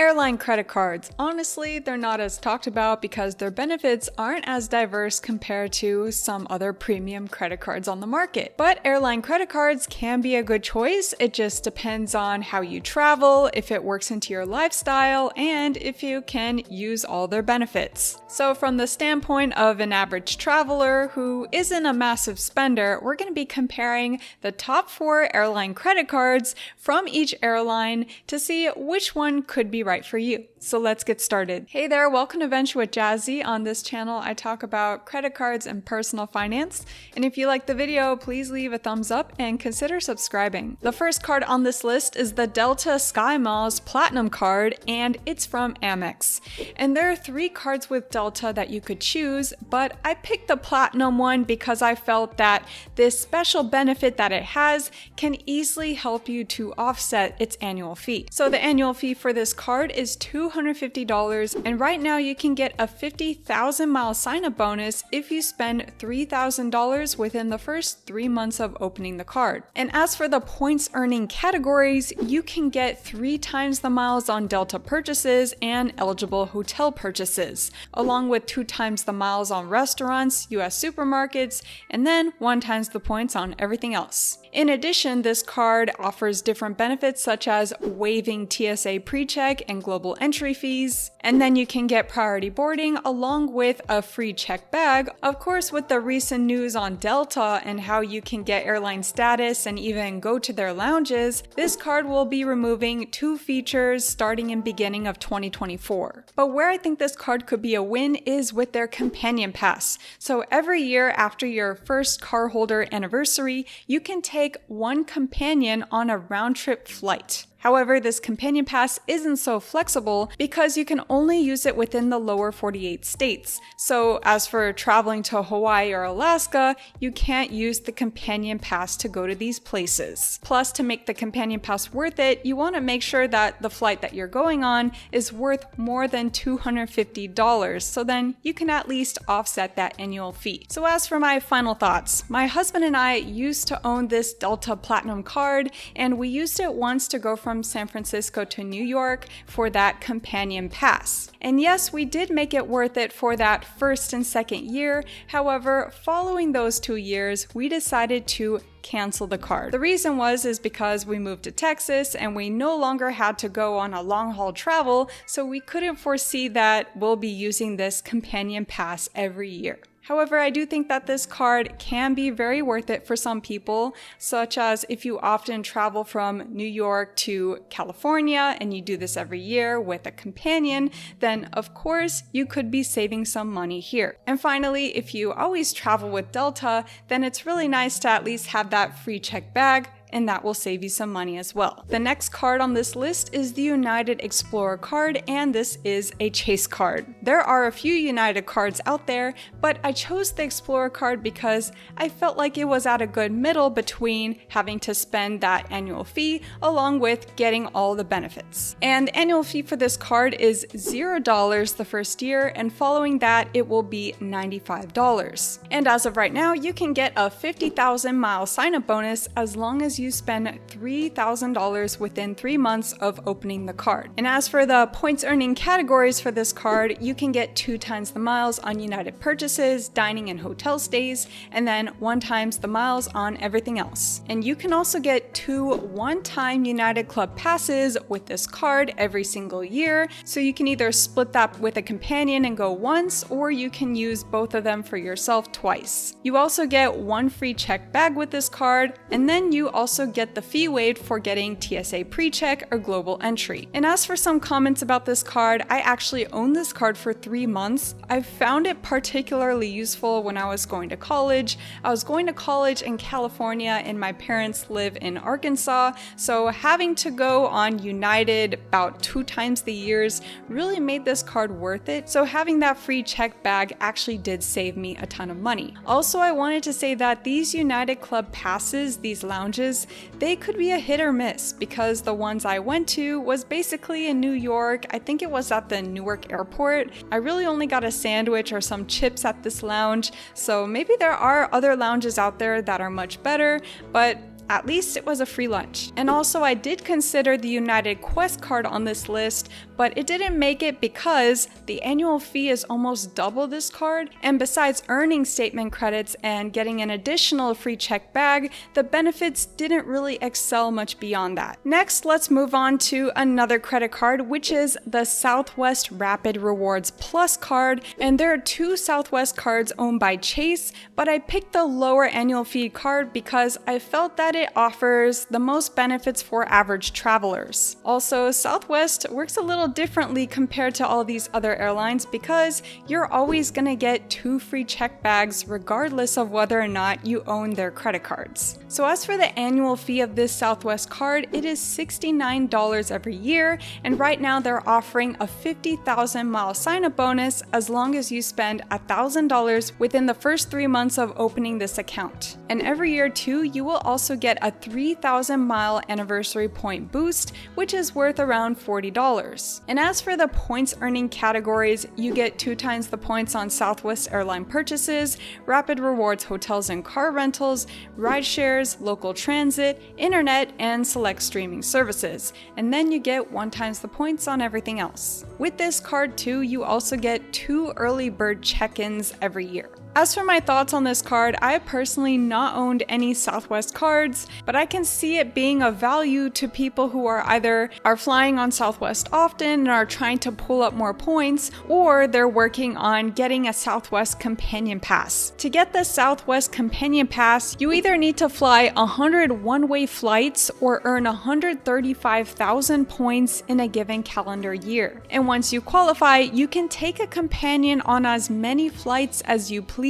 Airline credit cards. Honestly, they're not as talked about because their benefits aren't as diverse compared to some other premium credit cards on the market. But airline credit cards can be a good choice. It just depends on how you travel, if it works into your lifestyle, and if you can use all their benefits. So from the standpoint of an average traveler who isn't a massive spender, we're going to be comparing the top 4 airline credit cards from each airline to see which one could be right for you. So let's get started. Hey there, welcome to Venture with Jazzy. On this channel, I talk about credit cards and personal finance. And if you like the video, please leave a thumbs up and consider subscribing. The first card on this list is the Delta SkyMiles Platinum card, and it's from Amex. And there are 3 cards with Delta that you could choose, but I picked the Platinum one because I felt that this special benefit that it has can easily help you to offset its annual fee. So the annual fee for this card is $250, and right now you can get a 50,000 mile sign-up bonus if you spend $3,000 within the first 3 months of opening the card. And as for the points earning categories, you can get 3 times the miles on Delta purchases and eligible hotel purchases, along with 2 times the miles on restaurants, US supermarkets, and then 1 times the points on everything else. In addition, this card offers different benefits such as waiving TSA PreCheck and global entry fees, and then you can get priority boarding along with a free check bag. Of course, with the recent news on Delta and how you can get airline status and even go to their lounges, this card will be removing 2 features starting in beginning of 2024. But where I think this card could be a win is with their companion pass. So every year after your first cardholder anniversary, you can take 1 companion on a round-trip flight. However, this companion pass isn't so flexible because you can only use it within the lower 48 states. So as for traveling to Hawaii or Alaska, you can't use the companion pass to go to these places. Plus, to make the companion pass worth it, you want to make sure that the flight that you're going on is worth more than $250, so then you can at least offset that annual fee. So as for my final thoughts, my husband and I used to own this Delta Platinum card, and we used it once to go from San Francisco to New York for that companion pass. And yes, we did make it worth it for that first and second year. However, following those 2 years, we decided to cancel the card. The reason is because we moved to Texas and we no longer had to go on a long haul travel, so we couldn't foresee that we'll be using this companion pass every year. However, I do think that this card can be very worth it for some people, such as if you often travel from New York to California and you do this every year with a companion, then of course you could be saving some money here. And finally, if you always travel with Delta, then it's really nice to at least have that free check bag, and that will save you some money as well. The next card on this list is the United Explorer card, and this is a Chase card. There are a few United cards out there, but I chose the Explorer card because I felt like it was at a good middle between having to spend that annual fee along with getting all the benefits. And the annual fee for this card is $0 the first year, and following that it will be $95. And as of right now, you can get a 50,000 mile sign-up bonus as long as you spend $3,000 within 3 months of opening the card. And as for the points earning categories for this card, you can get 2 times the miles on United purchases, dining and hotel stays, and then 1 times the miles on everything else. And you can also get 2 one-time United Club passes with this card every single year, so you can either split that with a companion and go once, or you can use both of them for yourself twice. You also get 1 free check bag with this card, and then you also get the fee waived for getting TSA PreCheck or global entry. And as for some comments about this card, I actually owned this card for 3 months. I found it particularly useful when I was going to college. I was going to college in California and my parents live in Arkansas, so having to go on United about 2 times the years really made this card worth it. So having that free check bag actually did save me a ton of money. Also, I wanted to say that these United Club passes, these lounges, they could be a hit or miss because the ones I went to was basically in New York. I think it was at the Newark airport. I really only got a sandwich or some chips at this lounge, so maybe there are other lounges out there that are much better, but at least it was a free lunch. And also I did consider the United Quest card on this list, but it didn't make it because the annual fee is almost double this card, and besides earning statement credits and getting an additional free check bag, the benefits didn't really excel much beyond that. Next, let's move on to another credit card, which is the Southwest Rapid Rewards Plus card, and there are two Southwest cards owned by Chase, but I picked the lower annual fee card because I felt that it offers the most benefits for average travelers. Also, Southwest works a little differently compared to all these other airlines because you're always gonna get 2 free check bags regardless of whether or not you own their credit cards. So as for the annual fee of this Southwest card, it is $69 every year, and right now they're offering a 50,000 mile sign-up bonus as long as you spend $1,000 within the first 3 months of opening this account. And every year too, you will also get a 3,000 mile anniversary point boost, which is worth around $40. And as for the points earning categories, you get 2 times the points on Southwest airline purchases, Rapid Rewards hotels and car rentals, ride shares, local transit, internet, and select streaming services. And then you get 1 times the points on everything else. With this card too, you also get 2 early bird check-ins every year. As for my thoughts on this card, I have personally not owned any Southwest cards, but I can see it being of value to people who are either flying on Southwest often and are trying to pull up more points, or they're working on getting a Southwest Companion Pass. To get the Southwest Companion Pass, you either need to fly 100 one-way flights or earn 135,000 points in a given calendar year. And once you qualify, you can take a companion on as many flights as you please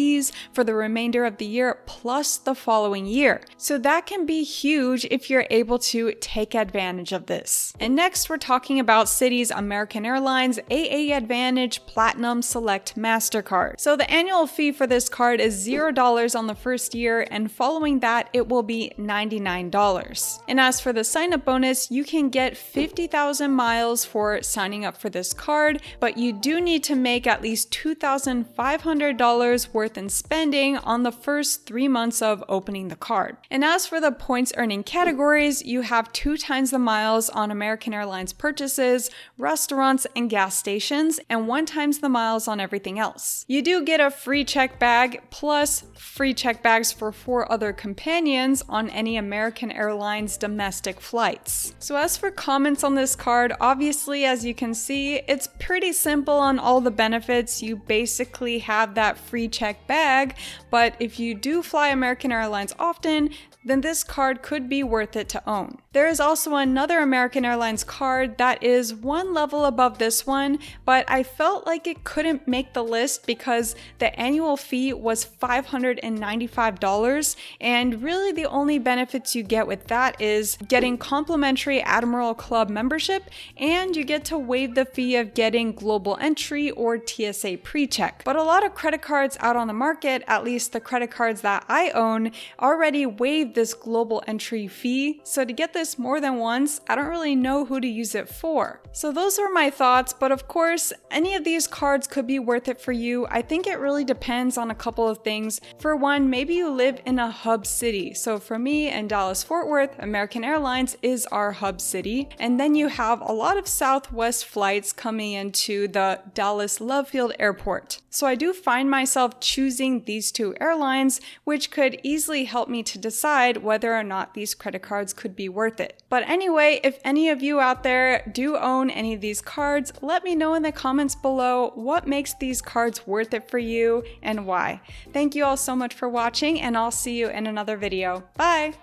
for the remainder of the year plus the following year. So that can be huge if you're able to take advantage of this. And next, we're talking about Citi's American Airlines AA Advantage Platinum Select MasterCard. So the annual fee for this card is $0 on the first year, and following that, it will be $99. And as for the sign-up bonus, you can get 50,000 miles for signing up for this card, but you do need to make at least $2,500 worth in spending on the first 3 months of opening the card. And as for the points earning categories, you have 2 times the miles on American Airlines purchases, restaurants, and gas stations, and 1 times the miles on everything else. You do get a free check bag plus free check bags for 4 other companions on any American Airlines domestic flights. So as for comments on this card, obviously, as you can see, it's pretty simple on all the benefits. You basically have that free check bag, but if you do fly American Airlines often, then this card could be worth it to own. There is also another American Airlines card that is 1 level above this one, but I felt like it couldn't make the list because the annual fee was $595, and really the only benefits you get with that is getting complimentary Admiral Club membership, and you get to waive the fee of getting global entry or TSA pre-check. But a lot of credit cards out on the market, at least the credit cards that I own, already waive this global entry fee, so to get this more than once, I don't really know who to use it for. So those are my thoughts, but of course, any of these cards could be worth it for you. I think it really depends on a couple of things. For one, maybe you live in a hub city. So for me in Dallas-Fort Worth, American Airlines is our hub city, and then you have a lot of Southwest flights coming into the Dallas Love Field Airport. So I do find myself choosing these 2 airlines, which could easily help me to decide whether or not these credit cards could be worth it. But anyway, if any of you out there do own any of these cards, let me know in the comments below what makes these cards worth it for you and why. Thank you all so much for watching, and I'll see you in another video. Bye!